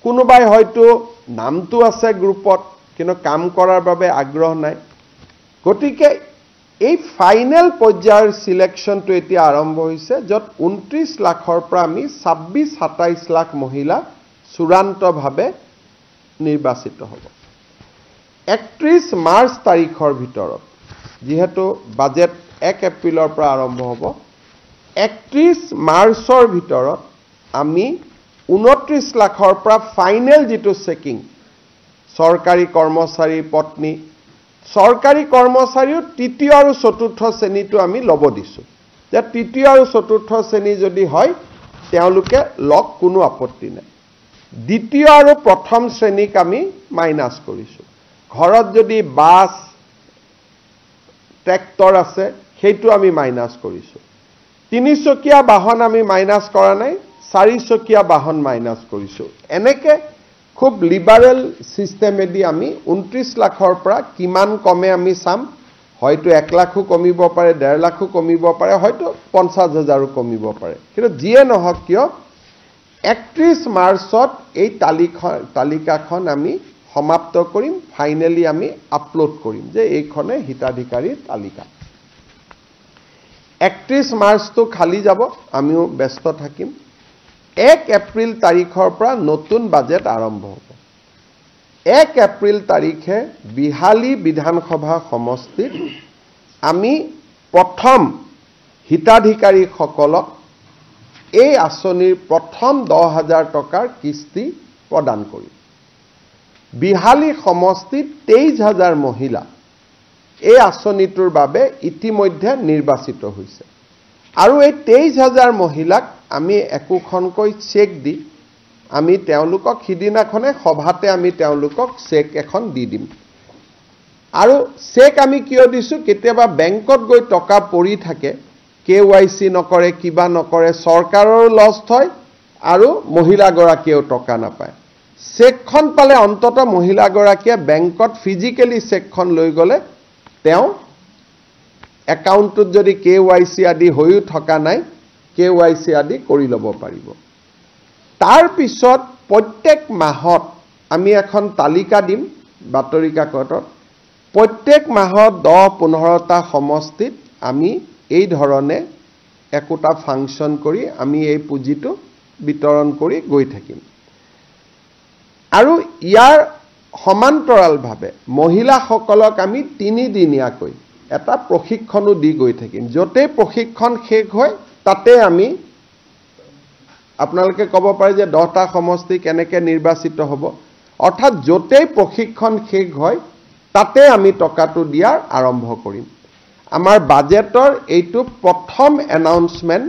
কোনোবাই হয়তো নামটো আছে গ্ৰুপত কিন্তু কাম কৰাৰ বাবে আগ্ৰহ নাই গতিকে এই ফাইনেল পৰ্যায়ৰ সিলেকশনটো এতিয়া আৰম্ভ হৈছে যত 29 লাখৰ পৰা আমি 26-27 লাখ মহিলা চূড়ান্তভাৱে নিৰ্বাচিত হ'ব 31 মাৰ্চ তাৰিখৰ ভিতৰত যেহেতু বাজেট 1 এপ্ৰিলৰ পৰা আৰম্ভ হ'ব 31 মাৰ্চৰ ভিতৰত আমি 29 লাখৰ পৰা ফাইনেল যেটো চেকিং সৰকাৰী কৰ্মচাৰী পত্নী সৰকাৰী কৰ্মচাৰীও তৃতীয় আৰু চতুৰ্থ শ্ৰেণীটো আমি লব দিছো যে তৃতীয় আৰু চতুৰ্থ শ্ৰেণী যদি হয় তেওঁলোকে লক কোনো আপত্তি নাই দ্বিতীয় আৰু প্ৰথম শ্ৰেণীক আমি মাইনাস কৰিছো ঘৰত যদি বাস ট্ৰেক্টৰ আছে সেইটো আমি মাইনাস কৰিছো তিনিচকীয়া বাহন আমি মাইনাস কৰা নাই চাৰিচকীয়া বাহন মাইনাস কৰিছো এনেকে খুব লিবাৰেল সিস্টেমেদি আমি 29 লাখৰ পৰা কিমান কমে আমি চাম হয়তো 1 লাখো কমিব পাৰে 1.5 লাখো কমিব পাৰে হয়তো 50,000ও কমিব পাৰে কিন্তু যিয়ে নহওক কিয় 31 মাৰ্চত এই তালিকাখন আমি সমাপ্ত কৰিম ফাইনালি আমি আপলোড কৰিম যে এইখনে হিতাধিকাৰীৰ তালিকা 31 মাৰ্চটো খালি যাব আমিও ব্যস্ত থাকিম 1 এপ্ৰিল তাৰিখৰ পৰা নতুন বাজেট আৰম্ভ হ'ব 1 এপ্ৰিল তাৰিখে বিহালী বিধানসভা সমষ্টিত আমি প্ৰথম হিতাধিকাৰীসকলক এই আঁচনিৰ প্ৰথম 10,000 টকাৰ কিস্তি প্ৰদান কৰিম বিহালী সমষ্টিত 23,000 মহিলা এই আঁচনিটোৰ বাবে ইতিমধ্যে নিৰ্বাচিত হৈছে আৰু এই 23,000 মহিলাক আমি একোখনকৈ চেক দি আমি তেওঁলোকক সিদিনাখনে সভাতে আমি তেওঁলোকক চেক এখন দি দিম আৰু চেক আমি কিয় দিছো কেতিয়াবা বেংকত গৈ টকা পৰি থাকে KYC নকৰে কিবা নকৰে চৰকাৰৰ লছ হয় আৰু মহিলাগৰাকীয়েও টকা নাপায় চেকখন পালে অন্তত মহিলাগৰাকীয়ে বেংকত ফিজিক্যালি চেকখন লৈ গলে তেওঁ একাউণ্টত যদি KYC আদি হৈও থকা নাই KYC আদি কৰি ল'ব পাৰিব তাৰ পিছত প্ৰত্যেক মাহত আমি এখন তালিকা দিম বাতৰি কাকতত প্ৰত্যেক মাহত 10-15টা সমষ্টিত আমি এই ধৰণে একোটা ফাংচন কৰি আমি এই পুঁজিটো বিতৰণ কৰি গৈ থাকিম আৰু ইয়াৰ সমান্তৰালভাৱে মহিলাসকলক আমি 3 দিনীয়াকৈ এটা প্ৰশিক্ষণো দি গৈ থাকিম যতে প্ৰশিক্ষণ শেষ হয় তাতে আমি আপোনালোকে ক'ব পাৰে যে 10টা সমষ্টি কেনেকৈ নিৰ্বাচিত হ'ব অৰ্থাৎ যতে প্ৰশিক্ষণ শেষ হয় তাতে আমি টকাটো দিয়াৰ আৰম্ভ কৰিম আমাৰ বাজেটৰ এইটো প্ৰথম এনাউন্সমেন্ট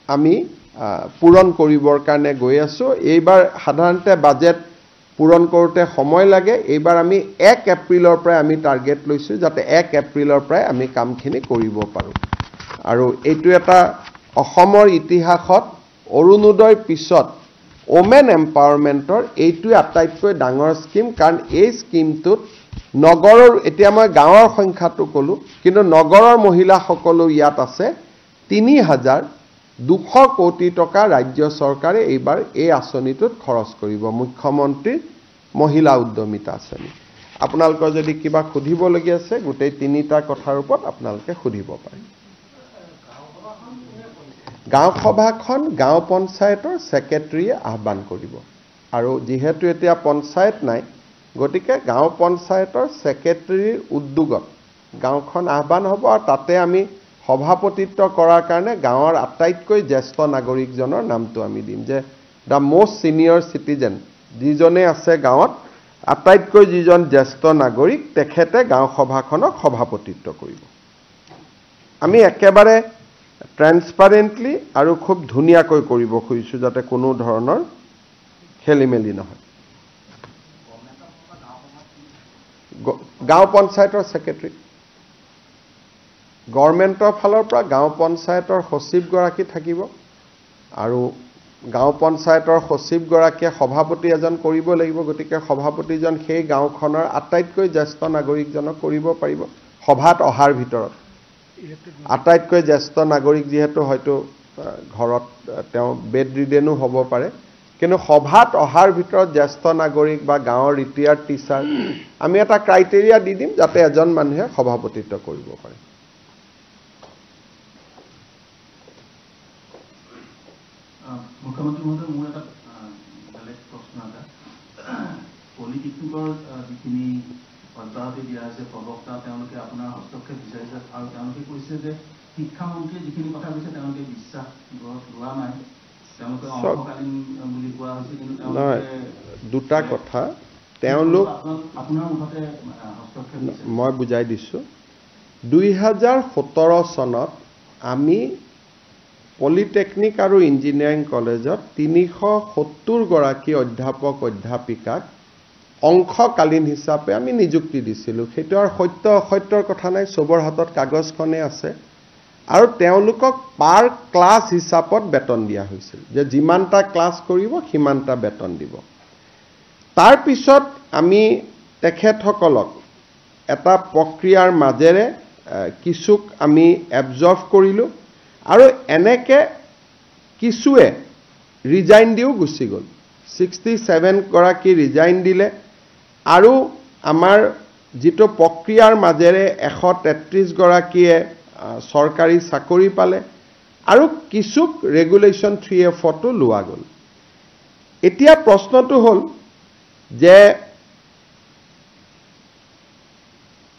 আমি পূৰণ কৰিবৰ কাৰণে গৈ আছো এইবাৰ সাধাৰণতে বাজেট পূৰণ কৰোতে সময় লাগে এইবাৰ আমি 1 এপ্ৰিলৰ পৰা আমি টাৰ্গেট লৈছো যাতে 1 এপ্ৰিলৰ পৰা আমি কামখিনি কৰিব পাৰো আৰু এইটো এটা অসমৰ ইতিহাসত অৰুণোদয়ৰ পিছত ওমেন এম্পাৱাৰমেন্টৰ এইটো আটাইতকৈ ডাঙৰ স্কিম কাৰণ এই স্কিমটোত নগৰৰ এতিয়া মই গাঁৱৰ সংখ্যাটো কলো কিন্তু নগৰৰ মহিলাসকলো ইয়াত আছে 3,200 কোটি টকা ৰাজ্য চৰকাৰে এইবাৰ এই আঁচনিটোত খৰচ কৰিব মুখ্যমন্ত্ৰী মহিলা উদ্যমিতা আঁচনি আপোনালোকৰ যদি কিবা খুধিবলগীয়া আছে গোটেই 3টা কথাৰ ওপৰত আপোনালোকে খুধিব পাৰে গাঁও সভাখন গাঁও পঞ্চায়তৰ সেক্ৰেটাৰীয়ে আহ্বান কৰিব আৰু যেহেতু এতিয়া পঞ্চায়ত নাই গতিকে গাঁও পঞ্চায়তৰ সেক্ৰেটাৰীৰ উদ্যোগত গাঁওখন আহ্বান হ'ব আৰু তাতে আমি সভাপতিত্ব কৰাৰ কাৰণে গাঁৱৰ আটাইতকৈ জ্যেষ্ঠ নাগৰিকজনৰ নামটো আমি দিম যে দা মোষ্ট সিনিয়ৰ সিটিজেন যিজনে আছে গাঁৱত আটাইতকৈ যিজন জ্যেষ্ঠ নাগৰিক তেখেতে গাঁও সভাখনক সভাপতিত্ব কৰিব আমি একেবাৰে ট্ৰান্সপাৰেন্টলি আৰু খুব ধুনীয়াকৈ কৰিব খুজিছো যাতে কোনো ধৰণৰ খেলিমেলি নহয় গাঁও পঞ্চায়তৰ সেক্ৰেটাৰী গভৰ্ণমেণ্টৰ ফালৰ পৰা গাঁও পঞ্চায়তৰ সচিব গৰাকী থাকিব আৰু গাঁও পঞ্চায়তৰ সচিব গৰাকীয়ে সভাপতি এজন কৰিব লাগিব গতিকে সভাপতিজন সেই গাঁওখনৰ আটাইতকৈ জ্যেষ্ঠ নাগৰিকজনক কৰিব পাৰিব সভাত অহাৰ ভিতৰত আটাইতকৈ জ্যেষ্ঠ নাগৰিক যেহেতু হয়তো ঘৰত তেওঁ বেড ৰিডেনো হ'ব পাৰে কিন্তু সভাত অহাৰ ভিতৰত জ্যেষ্ঠ নাগৰিক বা গাঁৱৰ ৰিটায়াৰ্ড টিচাৰ আমি এটা ক্ৰাইটেৰিয়া দি দিম যাতে এজন মানুহে সভাপতিত্ব কৰিব পাৰে মুখ্যমন্ত্ৰী মহোদয় মোৰ এটা বেলেগ প্ৰশ্ন এটা পলিটেকনিকৰ যিখিনি অব্যাহতি দিয়া হৈছে প্ৰবক্তা তেওঁলোকে আপোনাৰ হস্তক্ষেপ বিচাৰিছে আৰু তেওঁলোকে কৈছে যে শিক্ষামন্ত্ৰীয়ে যিখিনি কথা কৈছে তেওঁলোকে বিশ্বাস লোৱা নাই তেওঁলোকে অংশকালীন বুলি কোৱা হৈছে কিন্তু দুটা কথা তেওঁলোক আপোনাৰ মুখতে হস্তক্ষেপ মই বুজাই দিছো 2017 চনত আমি পলিটেকনিক আৰু ইঞ্জিনিয়াৰিং কলেজত 370 গৰাকী অধ্যাপক অধ্যাপিকাক অংশকালীন হিচাপে আমি নিযুক্তি দিছিলো সেইটো আৰু সত্য অসত্যৰ কথা নাই সবৰ হাতত কাগজখনে আছে আৰু তেওঁলোকক পাৰ ক্লাছ হিচাপত বেতন দিয়া হৈছিল যে যিমানটা ক্লাছ কৰিব সিমানটা বেতন দিব তাৰ পিছত আমি তেখেতসকলক এটা প্ৰক্ৰিয়াৰ মাজেৰে কিছুক আমি এবজৰ্ভ কৰিলো আৰু এনেকে কিছুৱে ৰিজাইন দিও গুছি গল 67 গৰাকী ৰিজাইন দিলে আৰু আমাৰ যেটো প্ৰক্ৰিয়াৰ মাজেৰে 133 গৰাকীয়ে সৰকাৰি চাকৰি পালে আৰু কিছুক ৰেগুলেশন 3F টো লোৱা গল এতিয়া প্ৰশ্নটো হল যে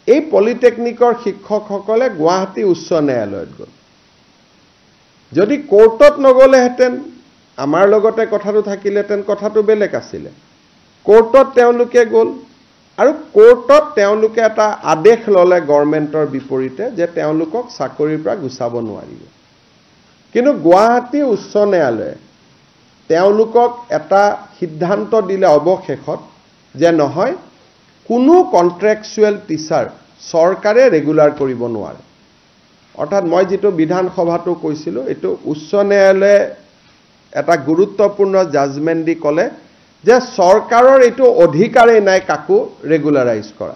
এই পলিটেকনিকৰ শিক্ষকসকলে গুৱাহাটী উচ্চ ন্যায়ালয়ত গল যদি কোৰ্টত নগলে হেতেন আমাৰ লগতে কথাটো থাকিলেতেন কথাটো বেলেগ আছিল কোৰ্টত তেওঁলোকে গ'ল আৰু কোৰ্টত তেওঁলোকে এটা আদেশ ল'লে গভৰ্ণমেণ্টৰ বিপৰীতে যে তেওঁলোকক চাকৰিৰ পৰা গুচাব নোৱাৰিব। কিন্তু গুৱাহাটী উচ্চ ন্যায়ালয়ে তেওঁলোকক এটা সিদ্ধান্ত দিলে অৱশেষত যে নহয়, কোনো কন্ট্ৰেকচুৱেল টিচাৰ চৰকাৰে ৰেগুলাৰ কৰিব নোৱাৰে। অৰ্থাৎ মই যিটো বিধানসভাটো কৈছিলোঁ, এইটো উচ্চ ন্যায়ালয়ে এটা গুৰুত্বপূৰ্ণ জাজমেণ্ট দি ক'লে যে চৰকাৰৰ এইটো অধিকাৰেই নাই কাকো ৰেগুলাৰাইজ কৰা।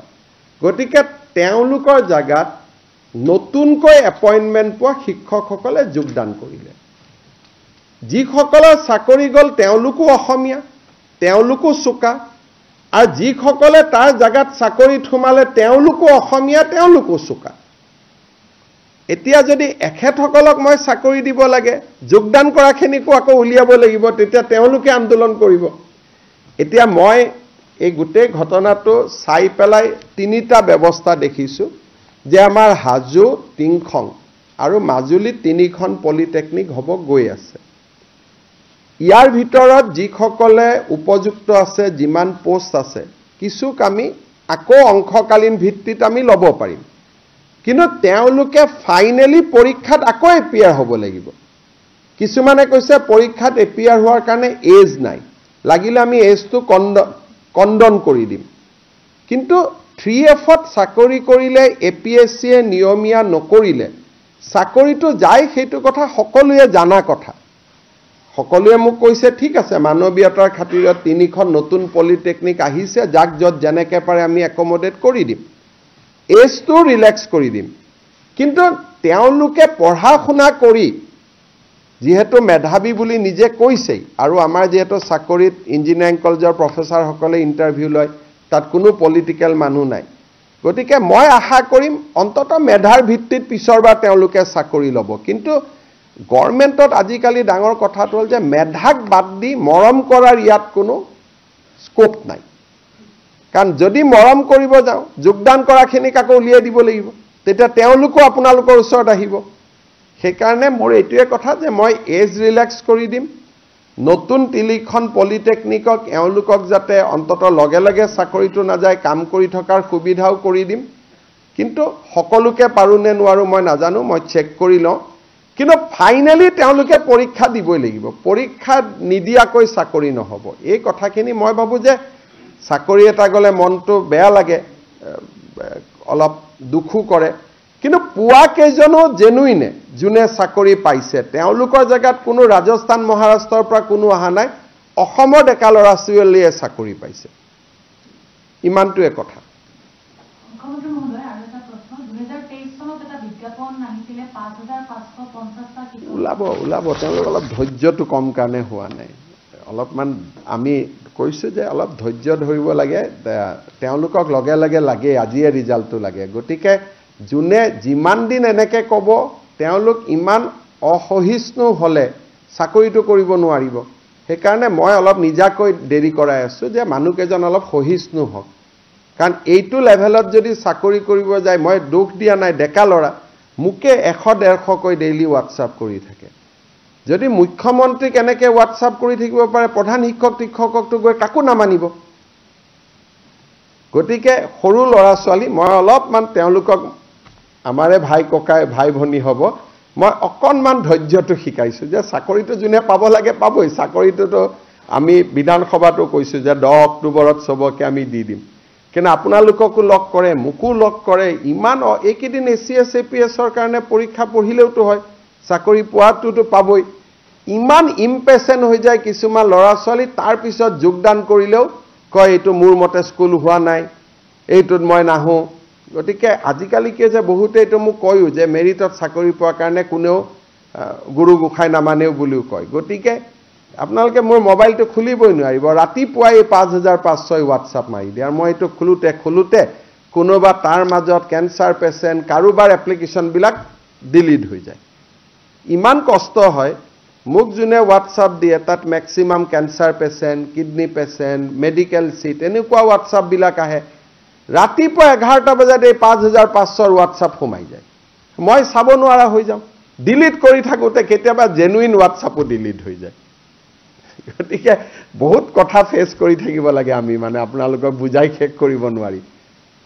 গতিকে তেওঁলোকৰ জাগাত নতুনকৈ এপইণ্টমেণ্ট পোৱা শিক্ষকসকলে যোগদান কৰিলে। যিসকলৰ চাকৰি গ'ল তেওঁলোকো অসমীয়া, তেওঁলোকো চোকা, আৰু যিসকলে তাৰ জাগাত চাকৰিত সোমালে তেওঁলোকো অসমীয়া, তেওঁলোকো চোকা। এতিয়া যদি এখেতসকলক মই চাকৰি দিব লাগে, যোগদান কৰাখিনিকো আকৌ উলিয়াব লাগিব, তেতিয়া তেওঁলোকে আন্দোলন কৰিব। এতিয়া মই এই গোটেই ঘটনাটো চাই পেলাই তিনিটা ব্যৱস্থা দেখিছোঁ যে আমাৰ হাজো, টিংখং আৰু মাজুলীত 3খন পলিটেকনিক হ'ব গৈ আছে। ইয়াৰ ভিতৰত যিসকলে উপযুক্ত আছে, যিমান পোষ্ট আছে, কিছুক আমি আকৌ অংশকালীন ভিত্তিত আমি ল'ব পাৰিম। কিন্তু তেওঁলোকে ফাইনেলি পৰীক্ষাত আকৌ এপিয়াৰ হ'ব লাগিব। কিছুমানে কৈছে পৰীক্ষাত এপিয়াৰ হোৱাৰ কাৰণে এজ নাই, লাগিলে আমি এজটো কণ্ডন কৰি দিম। কিন্তু 3Fত চাকৰি কৰিলে APSCয়ে নিয়মীয়া নকৰিলে চাকৰিটো যায়, সেইটো কথা সকলোৱে জানা কথা। সকলোৱে মোক কৈছে ঠিক আছে, মানৱীয়তাৰ খাতিৰত 3খন নতুন পলিটেকনিক আহিছে, যাক য'ত যেনেকৈ পাৰে আমি একমডেট কৰি দিম, এজটো ৰিলেক্স কৰি দিম। কিন্তু তেওঁলোকে পঢ়া শুনা কৰি যিহেতু মেধাৱী বুলি নিজে কৈছেই, আৰু আমাৰ যিহেতু চাকৰিত ইঞ্জিনিয়াৰিং কলেজৰ প্ৰফেচাৰসকলে ইণ্টাৰভিউ লয়, তাত কোনো পলিটিকেল মানুহ নাই। গতিকে মই আশা কৰিম অন্ততঃ মেধাৰ ভিত্তিত পিছৰবাৰ তেওঁলোকে চাকৰি ল'ব। কিন্তু গভৰ্ণমেণ্টত আজিকালি ডাঙৰ কথাটো হ'ল যে মেধাক বাদ দি মৰম কৰাৰ ইয়াত কোনো স্কোপ নাই। কাৰণ যদি মৰম কৰিব যাওঁ, যোগদান কৰাখিনিক আকৌ উলিয়াই দিব লাগিব, তেতিয়া তেওঁলোকো আপোনালোকৰ ওচৰত আহিব। সেইকাৰণে মোৰ এইটোৱে কথা যে মই এজ ৰিলেক্স কৰি দিম, নতুন 3খন পলিটেকনিকক এওঁলোকক যাতে অন্ততঃ লগে লগে চাকৰিটো নাযায়, কাম কৰি থকাৰ সুবিধাও কৰি দিম। কিন্তু সকলোকে পাৰোঁ নে নোৱাৰোঁ মই নাজানো, মই চেক কৰি লওঁ। কিন্তু ফাইনেলি তেওঁলোকে পৰীক্ষা দিবই লাগিব, পৰীক্ষা নিদিয়াকৈ চাকৰি নহ'ব। এই কথাখিনি মই ভাবোঁ যে চাকৰি এটা গ'লে মনটো বেয়া লাগে, অলপ দুখো কৰে, কিন্তু পোৱা কেইজনো জেনুইনে যোনে চাকৰি পাইছে, তেওঁলোকৰ জেগাত কোনো ৰাজস্থান মহাৰাষ্ট্ৰৰ পৰা কোনো অহা নাই, অসমৰ ডেকা ল'ৰা ছোৱালীয়ে চাকৰি পাইছে। ইমানটোৱে কথা। মুখ্যমন্ত্ৰী মহোদয়, আৰু এটা প্ৰশ্ন, 2023 চনত এটা বিজ্ঞাপন আহিছিলে 5550টা ওলাব তেওঁলোক অলপ ধৈৰ্যটো কম কাৰণে হোৱা নাই। অলপমান আমি কৈছোঁ যে অলপ ধৈৰ্য ধৰিব লাগে, তেওঁলোকক লগে লগে লাগে, আজিয়ে ৰিজাল্টটো লাগে। গতিকে যোনে যিমান দিন এনেকৈ ক'ব, তেওঁলোক ইমান অসহিষ্ণু হ'লে চাকৰিটো কৰিব নোৱাৰিব। সেইকাৰণে মই অলপ নিজাকৈ দেৰি কৰাই আছোঁ যে মানুহকেইজন অলপ সহিষ্ণু হওক। কাৰণ এইটো লেভেলত যদি চাকৰি কৰিব যায়, মই দুখ দিয়া নাই, ডেকা ল'ৰা মোকে 100-150কৈ ডেইলি হোৱাটছআপ কৰি থাকে। যদি মুখ্যমন্ত্ৰীক এনেকৈ হোৱাটছআপ কৰি থাকিব পাৰে, প্ৰধান শিক্ষককতো গৈ কাকো নামানিব। গতিকে সৰু ল'ৰা ছোৱালী মই অলপমান তেওঁলোকক, আমাৰে ভাই ককাই ভাই ভনী হ'ব, মই অকণমান ধৈৰ্যটো শিকাইছোঁ যে চাকৰিটো যোনে পাব লাগে পাবই। চাকৰিটোতো আমি বিধানসভাতো কৈছোঁ যে 10 অক্টোবৰত চবকে আমি দি দিম। কিন্তু আপোনালোককো লগ কৰে, মোকো লগ কৰে। ইমান এইকেইদিন ACS APSৰ কাৰণে পৰীক্ষা পঢ়িলেওতো হয়, চাকৰি পোৱাটোতো পাবই। ইমান ইম্পেচেণ্ট হৈ যায় কিছুমান ল'ৰা ছোৱালী, তাৰপিছত যোগদান কৰিলেও কয় এইটো মোৰ মতে স্কুল হোৱা নাই, এইটোত মই নাহোঁ। গতিকে আজিকালি কি যে বহুতে এইটো মোক কয়ো যে মেৰিটত চাকৰি পোৱাৰ কাৰণে কোনেও গুৰু গোসাঁই নামানেও বুলিও কয়। গতিকে আপোনালোকে মোৰ মোবাইলটো খুলিবই নোৱাৰিব, ৰাতিপুৱাই 5506 হোৱাটছআপ মাৰি দিয়ে। আৰু মই এইটো খোলোতে কোনোবা তাৰ মাজত কেঞ্চাৰ পেচেণ্ট, কাৰোবাৰ এপ্লিকেশ্যনবিলাক ডিলিট হৈ যায়। ইমান কষ্ট হয়। মোক যোনে হোৱাটছআপ দিয়ে তাত maximum cancer patient, kidney patient, medical chit, এনেকুৱা হোৱাটছআপবিলাক আহে। ৰাতিপুৱা 11টা বজাত এই 5500 হোৱাটছআপ সোমাই যায়, মই চাব নোৱাৰা হৈ যাওঁ। ডিলিট কৰি থাকোঁতে কেতিয়াবা জেনুইন হোৱাটছআপো ডিলিট হৈ যায়। গতিকে বহুত কথা ফেচ কৰি থাকিব লাগে আমি মানে আপোনালোকক বুজাই শেষ কৰিব নোৱাৰি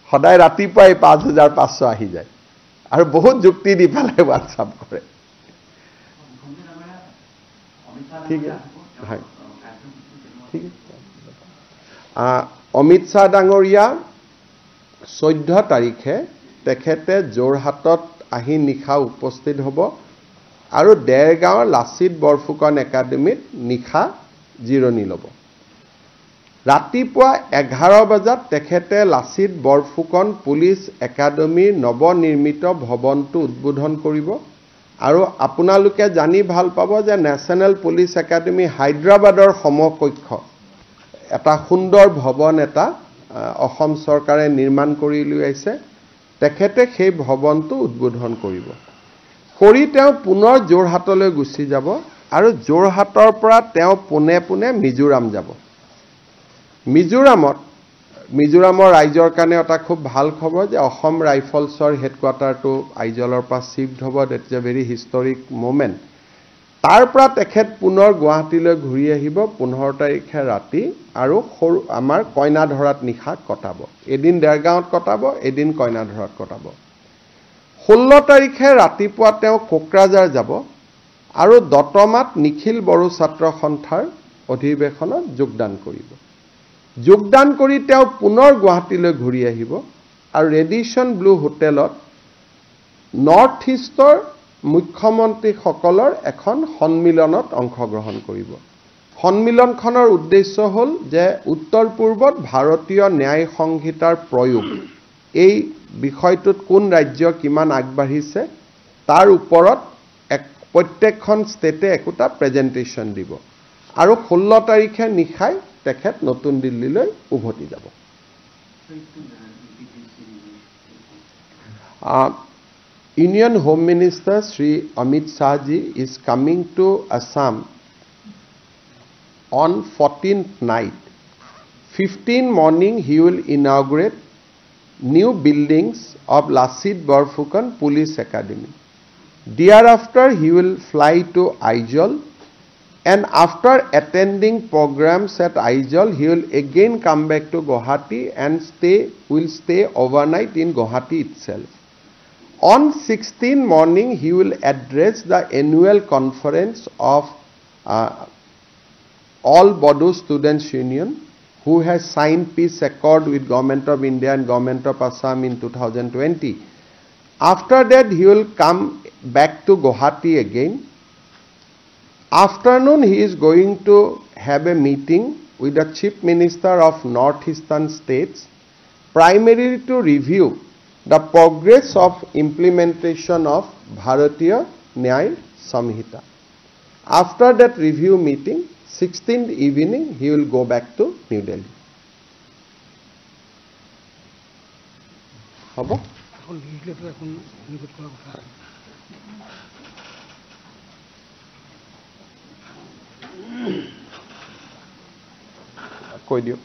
সদায় ৰাতিপুৱাই 5500 আহি যায় আৰু বহুত যুক্তি দি পেলাই হোৱাটছআপ কৰে ঠিক আছে ঠিক আছে অমিত শ্বাহ ডাঙৰীয়া 14 তাৰিখে তেখেতে যোৰহাটত আহি নিশা উপস্থিত হ'ব আৰু দেৰগাঁৱৰ লাচিত বৰফুকন একাডেমীত নিশা জিৰণি ল'ব ৰাতিপুৱা 11 বজাত তেখেতে লাচিত বৰফুকন পুলিচ একাডেমীৰ নৱনিৰ্মিত ভৱনটো উদ্বোধন কৰিব আৰু আপোনালোকে জানি ভাল পাব যে নেশ্যনেল পুলিচ একাডেমী হায়দৰাবাদৰ সমকক্ষ এটা সুন্দৰ ভৱন এটা অসম চৰকাৰে নিৰ্মাণ কৰি উলিয়াইছে তেখেতে সেই ভৱনটো উদ্বোধন কৰিব কৰি তেওঁ পুনৰ যোৰহাটলৈ গুচি যাব আৰু যোৰহাটৰ পৰা তেওঁ পোনে পোনে মিজোৰাম যাব মিজোৰামৰ ৰাইজৰ কাৰণে এটা খুব ভাল খবৰ যে অসম ৰাইফলছৰ হেডকোৱাৰ্টাৰটো আইজলৰ পৰা শিফ্ট হ'ব that is a very historic moment তাৰ পৰা তেখেত পুনৰ গুৱাহাটীলৈ ঘূৰি আহিব 15 তাৰিখে ৰাতি আৰু আমাৰ কইনাধৰাত নিশা কটাব এদিন দেৰগাঁৱত কটাব এদিন কইনাধৰাত কটাব 16 তাৰিখে ৰাতিপুৱা তেওঁ কোকৰাঝাৰ যাব আৰু দতমাত নিখিল বড়ো ছাত্ৰ সন্থাৰ অধিৱেশনত যোগদান কৰি তেওঁ পুনৰ গুৱাহাটীলৈ ঘূৰি আহিব আৰু ৰেডিসন ব্লু হোটেলত নৰ্থ ইষ্টৰ মুখ্যমন্ত্ৰীসকলৰ এখন সন্মিলনত অংশগ্ৰহণ কৰিব সন্মিলনখনৰ উদ্দেশ্য হ'ল যে উত্তৰ পূৰ্বত ভাৰতীয় ন্যায় সংহিতাৰ প্ৰয়োগ এই বিষয়টোত কোন ৰাজ্য কিমান আগবাঢ়িছে তাৰ ওপৰত প্ৰত্যেকখন ষ্টেটে একোটা প্ৰেজেন্টেশ্যন দিব আৰু 16 তাৰিখে নিশাই তেখেত নতুন দিল্লীলৈ উভতি যাব Union Home Minister Sri Amit Shah ji is coming to Assam on 14th night 15 morning he will inaugurate new buildings of Lasit Borphukan Police Academy thereafter he will fly to Aizol and after attending programs at Aizol he will again come back to Guwahati and will stay overnight in Guwahati itself on 16th morning he will address the annual conference of all Bodo Students Union who has signed peace accord with Government of India and Government of Assam in 2020 after that he will come back to Guwahati again afternoon he is going to have a meeting with the Chief Minister of Northeastern states primarily to review the progress of implementation of Bharatiya Nyay Samhita. After that review meeting, 16th evening, he will go back to New Delhi. Habo? Koi diyo.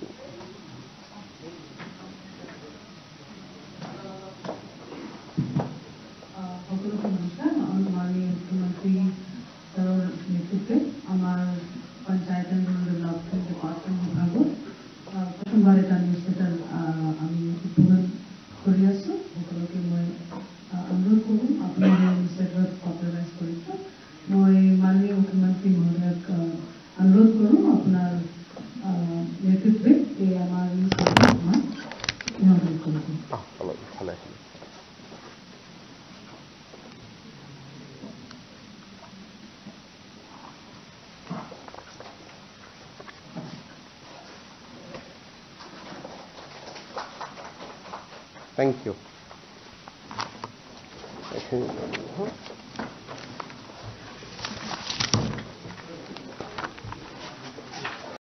Thank you.